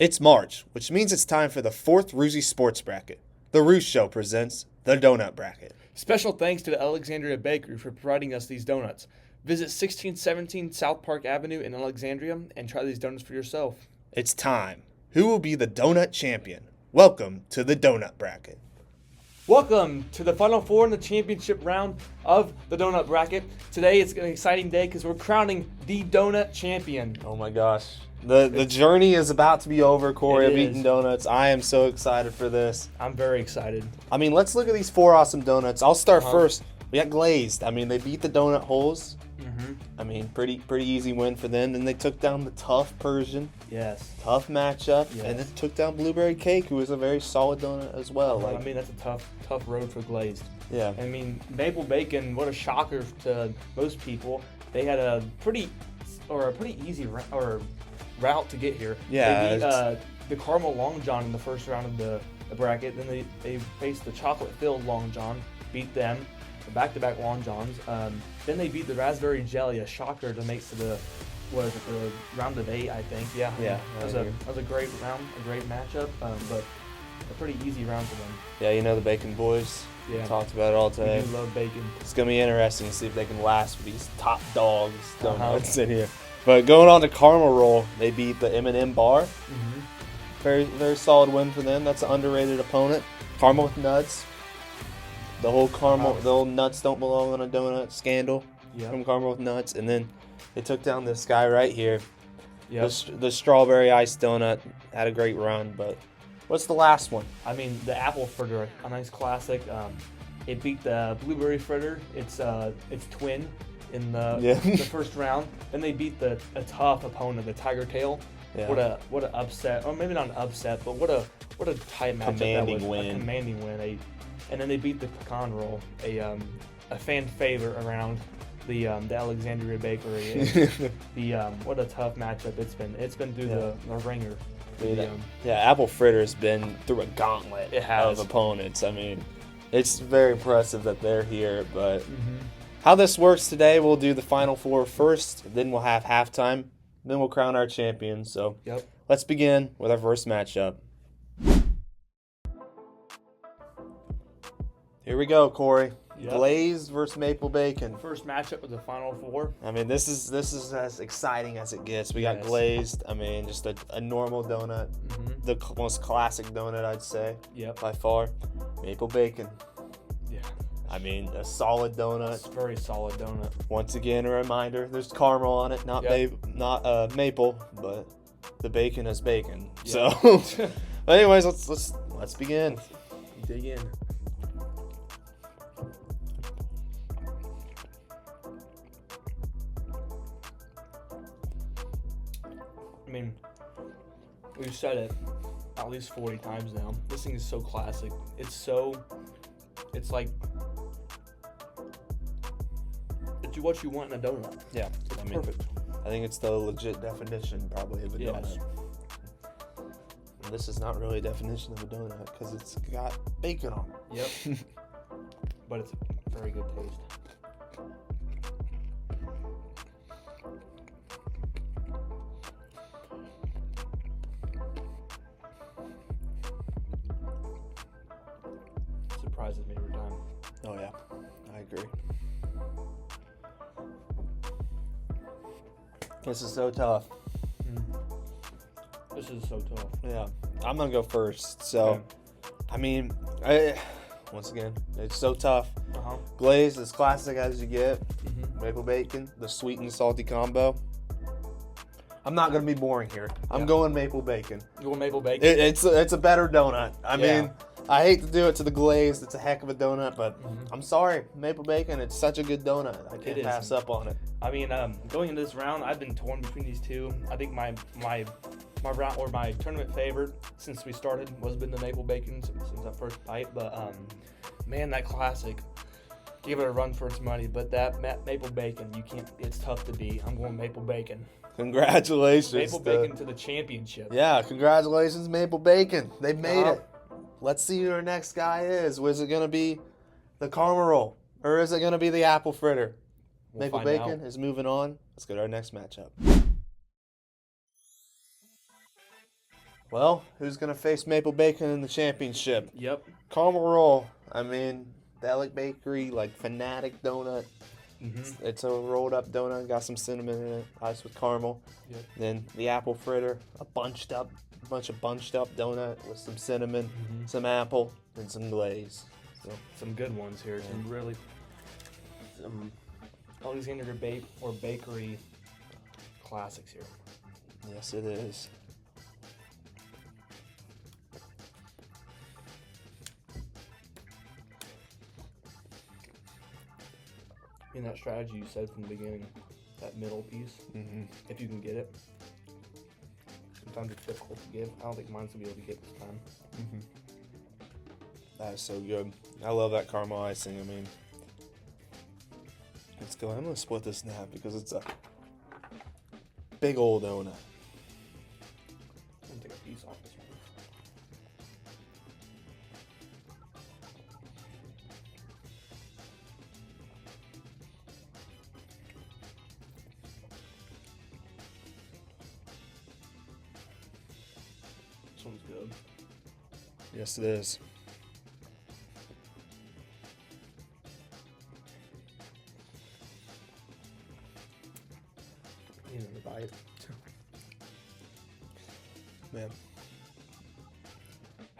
It's March, which means it's time for the fourth Roozy Sports Bracket. The Roost Show presents the Donut Bracket. Special thanks to the Alexandria Bakery for providing us these donuts. Visit 1617 South Park Avenue in Alexandria and try these donuts for yourself. It's time. Who will be the donut champion? Welcome to the Donut Bracket. Welcome to the Final Four in the championship round of the Donut Bracket. Today it's an exciting day because we're crowning the Donut Champion. Oh my gosh. The journey is about to be over, Corey, of eating is. donuts. I am so excited for this. I'm very excited. I mean, let's look at these four awesome donuts. I'll start first. We got Glazed. I mean, they beat the donut holes. I mean, pretty easy win for them. Then they took down the tough Persian. Yes. Tough matchup. Yes. And then took down Blueberry Cake, who was a very solid donut as well. I mean, that's a tough road for Glazed. Yeah. I mean, Maple Bacon, what a shocker to most people. They had a pretty easy route to get here. Yeah. They beat the Carmel Long John in the first round of the bracket. Then they faced the chocolate-filled Long John, beat them, the back-to-back Long Johns. Then they beat the Raspberry Jelly, a shocker to make to the round of 8, I think. Yeah. Yeah. That was a great round, a great matchup, but a pretty easy round for them. Yeah, you know the Bacon Boys. Yeah. We talked about it all today. We do love bacon. It's going to be interesting to see if they can last with these top dogs donuts in here. But going on to Caramel Roll, they beat the M&M Bar. Very, very solid win for them. That's an underrated opponent. Caramel with nuts. The whole caramel, the old nuts don't belong on a donut scandal from Caramel with nuts. And then they took down this guy right here. Yep. The strawberry ice donut had a great run, but what's the last one? I mean, the apple fritter, a nice classic. It beat the blueberry fritter. It's twin in the first round. Then they beat a tough opponent, the Tiger Tail. Yeah. What an upset, or maybe not an upset, but what a tight matchup Commanding that was. win. A commanding win. And then they beat the Pecan Roll, a fan favorite around the Alexandria Bakery. What a tough matchup it's been. It's been through the ringer. Apple Fritter's been through a gauntlet of opponents. I mean, it's very impressive that they're here. But how this works today, we'll do the Final Four first, then we'll have halftime, then we'll crown our champions. So let's begin with our first matchup. Here we go, Corey. Glazed versus Maple Bacon. First matchup of the Final Four. I mean, this is as exciting as it gets. We got Glazed. I mean, just a normal donut. The most classic donut, I'd say. By far. Maple Bacon. Yeah. I mean, a solid donut. It's a very solid donut. Once again, a reminder: there's caramel on it, not maple, but the bacon is bacon. So, but anyways, let's begin. Dig in. I mean, we've said it at least 40 times now. This thing is so classic. It's like it's what you want in a donut. Yeah, It's perfect. I think it's the legit definition probably of a donut. And this is not really a definition of a donut because it's got bacon on it. Yep. But it's a very good taste. Surprises me every time. Oh yeah, I agree. This is so tough. This is so tough. Yeah, I'm gonna go first. So, I mean, once again, it's so tough. Glazed, as classic as you get. Maple Bacon, the sweet and salty combo. I'm not gonna be boring here. I'm going Maple Bacon. You want Maple Bacon? It's a better donut. I mean, I hate to do it to the Glazed. It's a heck of a donut, but I'm sorry, Maple Bacon. It's such a good donut. I can't pass up on it. I mean, going into this round, I've been torn between these two. I think my round or my tournament favorite since we started was been the Maple Bacon since that first bite. But man, that classic. Give it a run for its money, but that Maple Bacon, it's tough to beat. I'm going Maple Bacon. Congratulations. Maple Bacon to the championship. Yeah, congratulations, Maple Bacon. They made it. Let's see who our next guy is. Was it going to be the Caramel Roll, or is it going to be the Apple Fritter? Maple Bacon is moving on. Let's go to our next matchup. Well, who's going to face Maple Bacon in the championship? Yep. Caramel roll. I mean, the Alec Bakery, like, fanatic donut. Mm-hmm. It's a rolled up donut, got some cinnamon in it, iced with caramel. Yep. Then the apple fritter, a bunch of bunched up donut with some cinnamon, some apple, and some glaze. So Some good ones here. Some really Alexander Bakery classics here. yes, it is. In that strategy you said from the beginning, that middle piece, if you can get it. Sometimes it's difficult to get. I don't think mine's gonna be able to get this time. That is so good. I love that caramel icing. I mean, let's go. I'm gonna split this in half because it's a big old donut. I'm gonna take a piece off this one. This one's good. Yes, it is. Another bite. Man,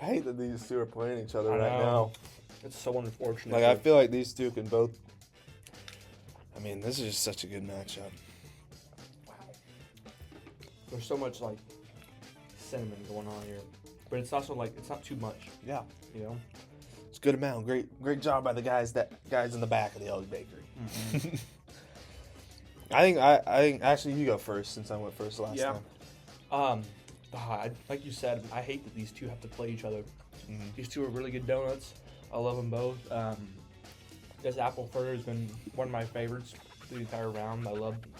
I hate that these two are playing each other I right know. now. It's so unfortunate. Like, I feel like these two can both. I mean, this is just such a good matchup. Wow. There's so much like cinnamon going on here, but it's also like it's not too much. Yeah, You know. it's a good amount. Great job by the guys in the back of the Alec Bakery. I think actually you go first since I went first last time. Like you said, I hate that these two have to play each other. These two are really good donuts. I love them both. This apple fritter has been one of my favorites through the entire round.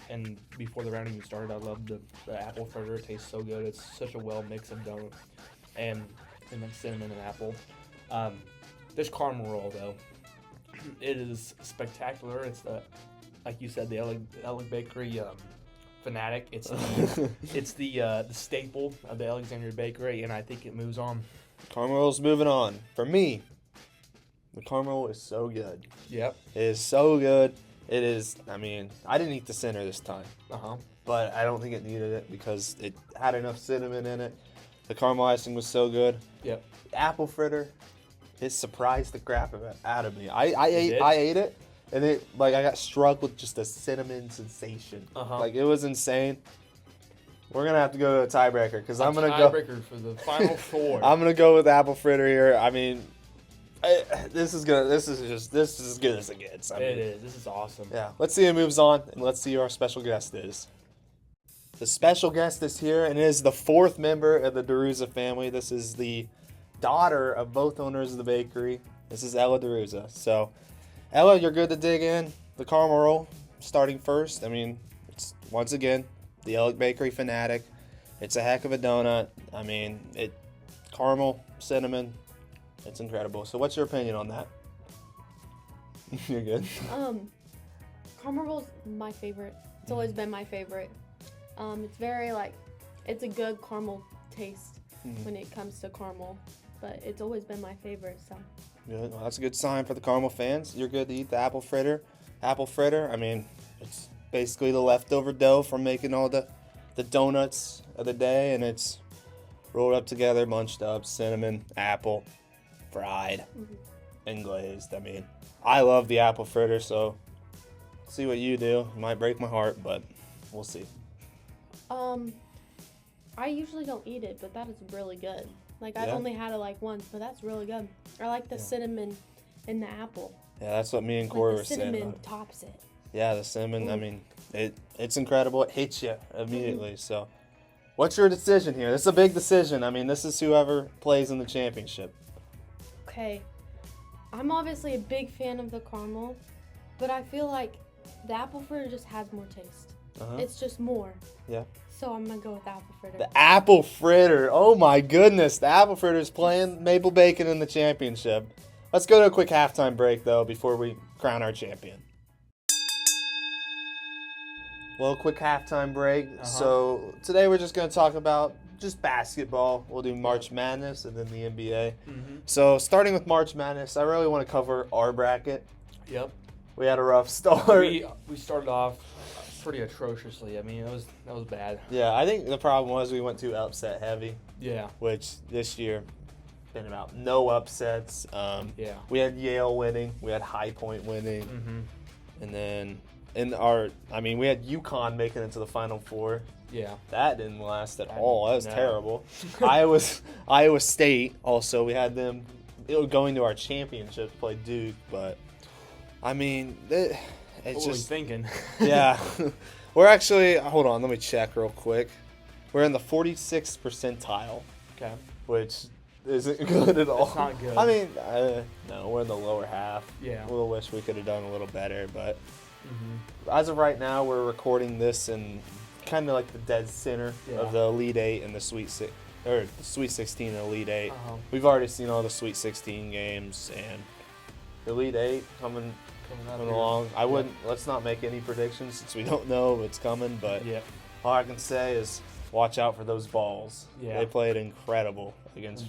And before the round even started, I loved the apple fritter. It tastes so good. It's such a well mix of donut and then cinnamon and apple. This caramel roll though, it is spectacular. It's like you said, the Alec Bakery fanatic. It's the staple of the Alexandria Bakery, and I think it moves on. Caramel roll's moving on. For me, the caramel is so good. Yep. It is so good. It is, I mean, I didn't eat the center this time, but I don't think it needed it because it had enough cinnamon in it. The caramel icing was so good. Yep. Apple fritter, it surprised the crap out of me. I ate it, and it I got struck with just a cinnamon sensation. Like, it was insane. We're gonna have to go to a tiebreaker because I'm gonna go tiebreaker for the final four. I'm gonna go with apple fritter here. I mean, this is as good as it gets. I mean, it is. This is awesome. Yeah. Let's see who moves on, and let's see who our special guest is. The special guest is here, and is the fourth member of the DiRuzza family. This is the daughter of both owners of the bakery. This is Ella DiRuzza. So, Ella, you're good to dig in. The caramel roll, starting first. I mean, it's once again the Alec Bakery fanatic. It's a heck of a donut. I mean, caramel, cinnamon. It's incredible. So, what's your opinion on that? You're good. Caramel roll's my favorite. It's always been my favorite. It's very it's a good caramel taste when it comes to caramel, but it's always been my favorite. So. Good. Well, that's a good sign for the caramel fans. You're good to eat the apple fritter. Apple fritter. I mean, it's basically the leftover dough from making all the donuts of the day, and it's rolled up together, munched up, cinnamon, apple, fried, and glazed. I mean, I love the apple fritter, so see what you do. It might break my heart, but we'll see. I usually don't eat it, but that is really good. I've only had it once, but that's really good. I like the cinnamon in the apple. Yeah, that's what me and Corey were saying. The cinnamon tops it. Yeah, the cinnamon. I mean, it's incredible. It hits you immediately. So, what's your decision here? This is a big decision. I mean, this is whoever plays in the championship. Okay, I'm obviously a big fan of the caramel, but I feel like the apple fritter just has more taste. It's just more. Yeah. So I'm gonna go with the apple fritter. The apple fritter. Oh my goodness, the apple fritter is playing Maple Bacon in the championship. Let's go to a quick halftime break though before we crown our champion. Well, quick halftime break. So today we're just going to talk about just basketball. We'll do March Madness and then the NBA. So starting with March Madness, I really want to cover our bracket. Yep. We had a rough start. We started off pretty atrociously. I mean, that was bad. Yeah, I think the problem was we went too upset heavy. Yeah. Which this year been about no upsets. Yeah. We had Yale winning. We had High Point winning. And then we had UConn making it to the Final Four. Yeah. That didn't last at all. That was terrible. Iowa State also, we had them going to our championship to play Duke, but I mean, it's what just were we thinking? Yeah. We're actually, hold on, let me check real quick. We're in the 46th percentile. Okay. Which isn't good at all. It's not good. I mean, no, we're in the lower half. Yeah. We'll wish we could have done a little better, but as of right now, we're recording this in kind of like the dead center of the Elite Eight and the Sweet 16 and Elite Eight. We've already seen all the Sweet 16 games and Elite Eight coming along. Let's not make any predictions since we don't know what's coming, but all I can say is watch out for those balls. Yeah. They played incredible against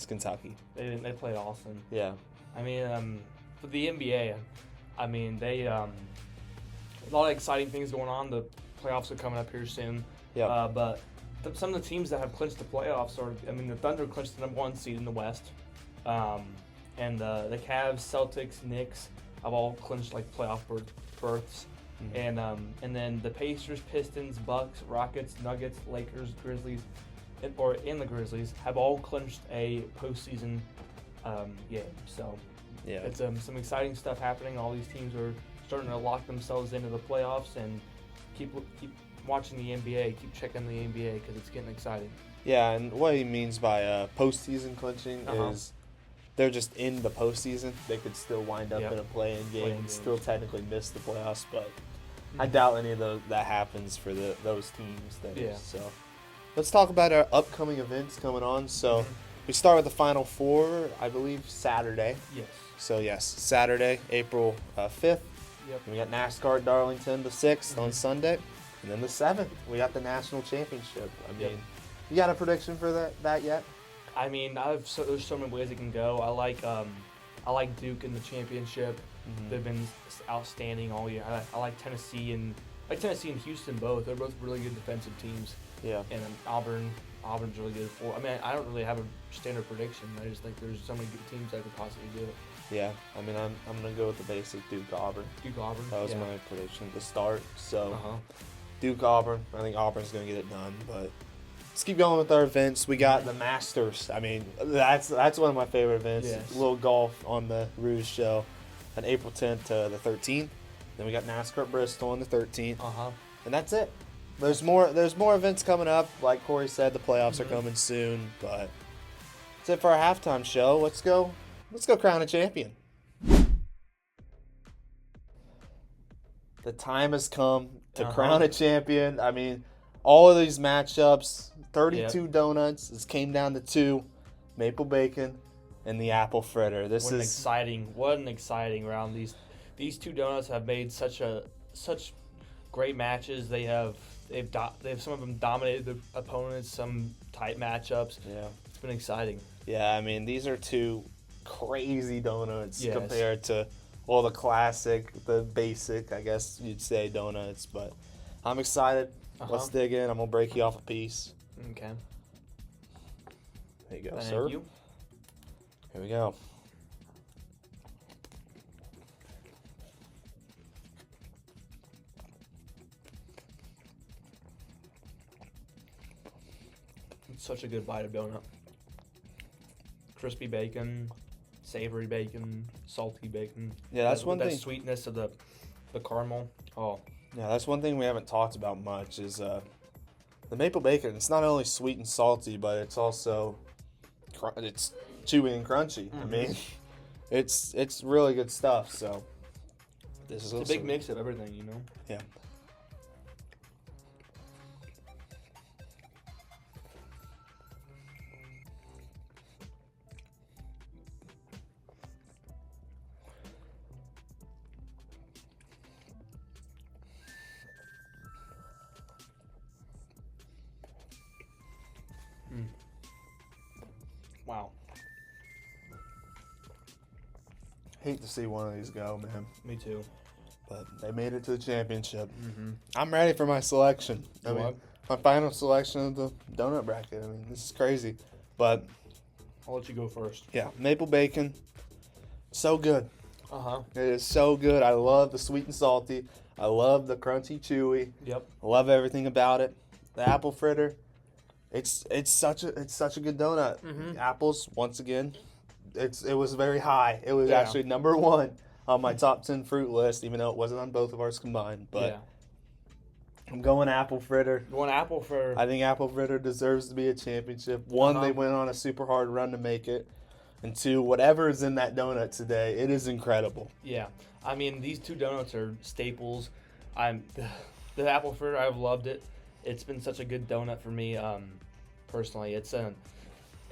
Kentucky. They played awesome. Yeah. I mean, for the NBA, I mean, they a lot of exciting things going on. The playoffs are coming up here soon. Yeah. But some of the teams that have clinched the playoffs the Thunder clinched the #1 seed in the West. And the Cavs, Celtics, Knicks have all clinched like playoff berths. And then the Pacers, Pistons, Bucks, Rockets, Nuggets, Lakers, Grizzlies, and the Grizzlies have all clinched a postseason game. So it's some exciting stuff happening. All these teams are starting to lock themselves into the playoffs, and keep watching the NBA, keep checking the NBA because it's getting exciting. Yeah, and what he means by postseason clinching is they're just in the postseason. They could still wind up in a play-in game and still technically miss the playoffs, but I doubt any of that happens for those teams. So let's talk about our upcoming events coming on. So we start with the Final Four, I believe, Saturday. Yes. So yes, Saturday, April 5th. Yep. We got NASCAR at Darlington the 6th on Sunday. And then the 7th, we got the national championship. I mean, you got a prediction for that yet? I mean, there's so many ways it can go. I like Duke in the championship. They've been outstanding all year. I like Tennessee and Houston both. They're both really good defensive teams. Yeah. And Auburn's really good for. I mean, I don't really have a standard prediction. I just think there's so many good teams that could possibly do it. Yeah. I mean, I'm gonna go with the basic Duke Auburn. That was my prediction to start. So Duke Auburn. I think Auburn's gonna get it done, but. Let's keep going with our events. We got the Masters. I mean, that's one of my favorite events. Yes. A little golf on the Rouge show on April 10th to the 13th. Then we got NASCAR at Bristol on the 13th. And that's it. There's more events coming up. Like Corey said, the playoffs are coming soon. But that's it for our halftime show. Let's go crown a champion. The time has come to crown a champion. I mean, all of these matchups, 32 donuts. This came down to 2, maple bacon and the apple fritter. What an exciting round. These 2 donuts have made such great matches. They've some of them dominated the opponents, some tight matchups. Yeah, it's been exciting. Yeah, I mean, these are 2 crazy donuts compared to the classic, the basic, I guess you'd say, donuts. But I'm excited. Let's dig in. I'm going to break you off a piece. Okay. There you go, sir. You. Here we go. It's such a good bite of donut. Crispy bacon, savory bacon, salty bacon. Yeah, that's one thing. That sweetness of the caramel. Oh. Yeah, that's one thing we haven't talked about much is the maple bacon. It's not only sweet and salty, but it's also it's chewy and crunchy. I mean, it's really good stuff. So this is a big mix of everything, you know. Yeah. Wow. Hate to see one of these go, man. Me too. But they made it to the championship. Mm-hmm. I'm ready for my selection. I You mean, are? my final selection of the donut bracket. I mean, this is crazy. But, I'll let you go first. yeah, maple bacon. So good. Uh-huh. It is so good. I love the sweet and salty. I love the crunchy chewy. Yep. I love everything about it. The apple fritter. It's such a good donut. Mhm. Apples, once again, it was very high. It was Yeah. actually number 1 on my top 10 fruit list, even though it wasn't on both of ours combined. But Yeah. I'm going apple fritter. You want apple for... I think apple fritter deserves to be a championship. 1, Uh-huh. they went on a super hard run to make it. And 2, whatever is in that donut today, it is incredible. Yeah. I mean, these two donuts are staples. The apple fritter, I've loved it. It's been such a good donut for me, personally. It's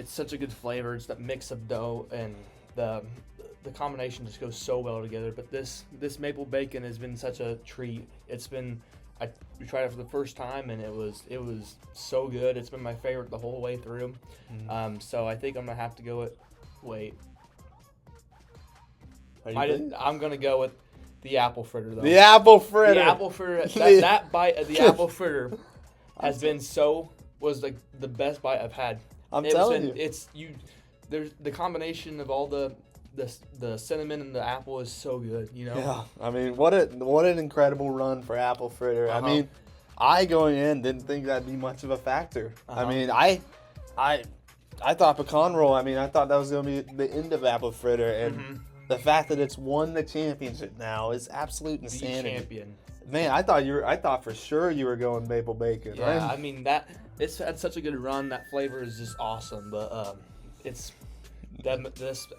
such a good flavor. It's that mix of dough and the combination just goes so well together. But this maple bacon has been such a treat. We tried it for the first time and it was so good. It's been my favorite the whole way through. So I think I'm gonna have to go with. Wait. I'm gonna go with the apple fritter though. The apple fritter. The apple fritter. That bite of the apple fritter has been was like the best bite I've had. I'm telling you. There's the combination of all the cinnamon and the apple is so good. You know. Yeah, I mean, what an incredible run for apple fritter. Uh-huh. I mean, I going in didn't think that'd be much of a factor. Uh-huh. I mean, I thought pecan roll. I mean, I thought that was gonna be the end of apple fritter, and the fact that it's won the championship now is absolute insanity. The champion. Man, I thought for sure you were going maple bacon. Yeah, I mean it's had such a good run. That flavor is just awesome, but this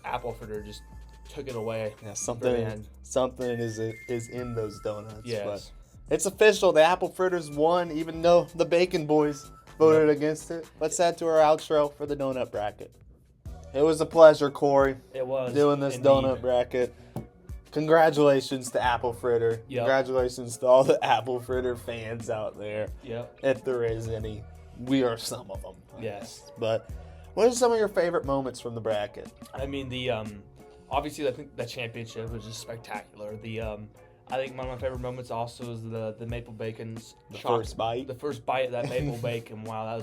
apple fritter just took it away. Yeah, Man. something is in those donuts. Yes. But it's official. The apple fritters won, even though the bacon boys voted against it. Let's head to our outro for the donut bracket. It was a pleasure, Corey, It was doing this indeed. donut bracket. Congratulations to Apple Fritter. Yep. Congratulations to all the Apple Fritter fans out there. Yep. If there is any, we are some of them. I Yes. guess. But what are some of your favorite moments from the bracket? I mean the obviously I think the championship was just spectacular. I think one of my favorite moments also is the maple bacon's The shock- first bite? The first bite of that maple bacon. Wow,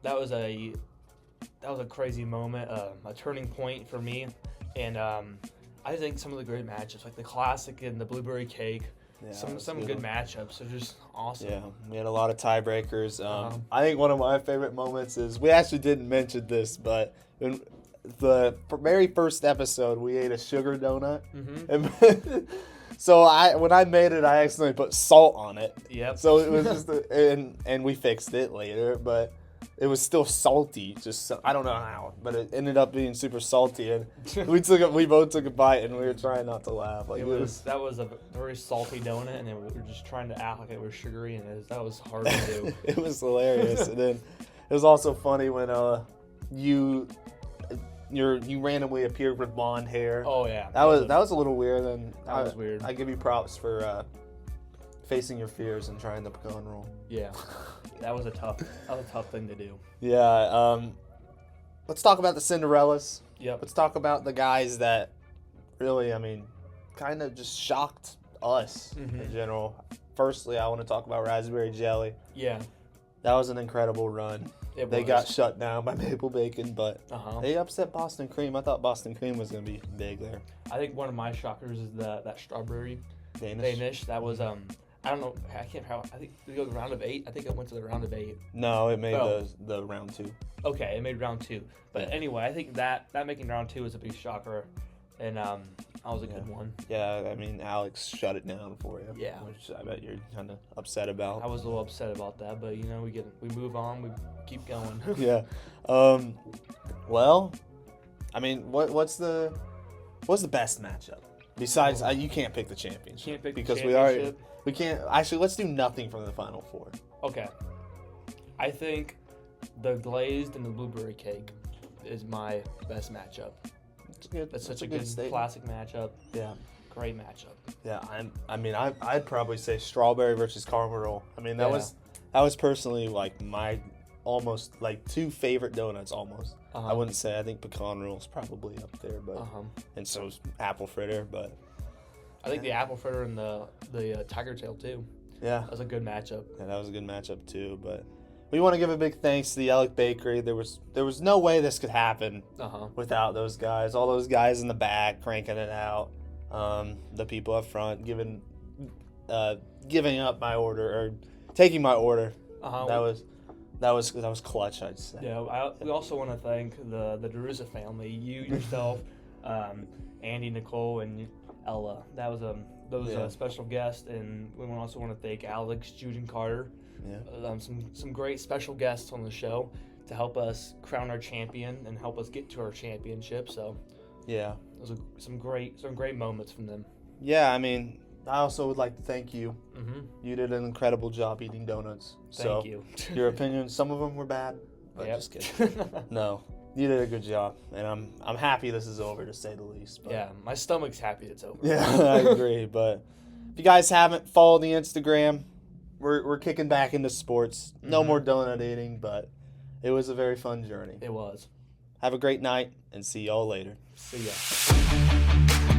that was a crazy moment, a turning point for me, and I think some of the great matchups like the classic and the blueberry cake, Yeah, some good matchups are just awesome. Yeah, we had a lot of tiebreakers. Uh-huh. I think one of my favorite moments is we actually didn't mention this, but in the very first episode we ate a sugar donut, and so when I made it, I accidentally put salt on it. Yep. So it was just and we fixed it later, but it was still salty. I don't know how, but it ended up being super salty, and we both took a bite, and we were trying not to laugh. Like that was a very salty donut, and we were just trying to act like it was sugary, and that was hard to do. It was hilarious, and then it was also funny when you randomly appeared with blonde hair. Oh yeah, that was a little weird. And that was weird. I give you props for facing your fears and trying the pecan roll. Yeah. That was a tough thing to do. Yeah. Let's talk about the Cinderellas. Yep. Let's talk about the guys that really, I mean, kind of just shocked us in general. Firstly, I want to talk about Raspberry Jelly. Yeah. That was an incredible run. They got shut down by Maple Bacon, but they upset Boston Cream. I thought Boston Cream was going to be big there. I think one of my shockers is that strawberry Danish. That was I don't know. I can't. I think did it go to the round of 8. I think it went to the round of 8. No, it made the round 2. Okay, it made round 2. But anyway, I think that making round 2 was a big shocker, and that was a good one. Yeah, I mean Alex shut it down for you. Yeah, which I bet you're kind of upset about. I was a little upset about that, but we move on. We keep going. Yeah. Well, I mean, what's the best matchup besides you can't pick the championship? Can't pick because the championship. we can't actually. Let's do nothing from the Final Four. Okay. I think the glazed and the blueberry cake is my best matchup. That's such a good classic matchup. Yeah. Great matchup. Yeah, I'd probably say strawberry versus caramel roll. I mean, that was personally like my almost like 2 favorite donuts almost. Uh-huh. I wouldn't say. I think pecan roll is probably up there, but and so is apple fritter. But I think the apple fritter and the tiger tail too. yeah, That was a good matchup. yeah, that was a good matchup too. But we want to give a big thanks to the Alec Bakery. There was no way this could happen without those guys. All those guys in the back cranking it out. The people up front giving up my order or taking my order. That was clutch, I'd say. Yeah, we also want to thank the DiRuzza family. You yourself, Andy, Nicole, and Ella. That was a special guest, and we also want to thank Alex, Jude, and Carter. Yeah. Some great special guests on the show to help us crown our champion and help us get to our championship. So yeah, those are some great moments from them. Yeah, I mean, I also would like to thank you. Mm-hmm. You did an incredible job eating donuts. Thank you. Your opinion, some of them were bad, but just kidding. No, you did a good job, and I'm happy this is over, to say the least. But yeah, my stomach's happy it's over. yeah, I agree. But if you guys haven't followed the Instagram, we're kicking back into sports. No more donut eating, but it was a very fun journey. It was. Have a great night, and see y'all later. See ya.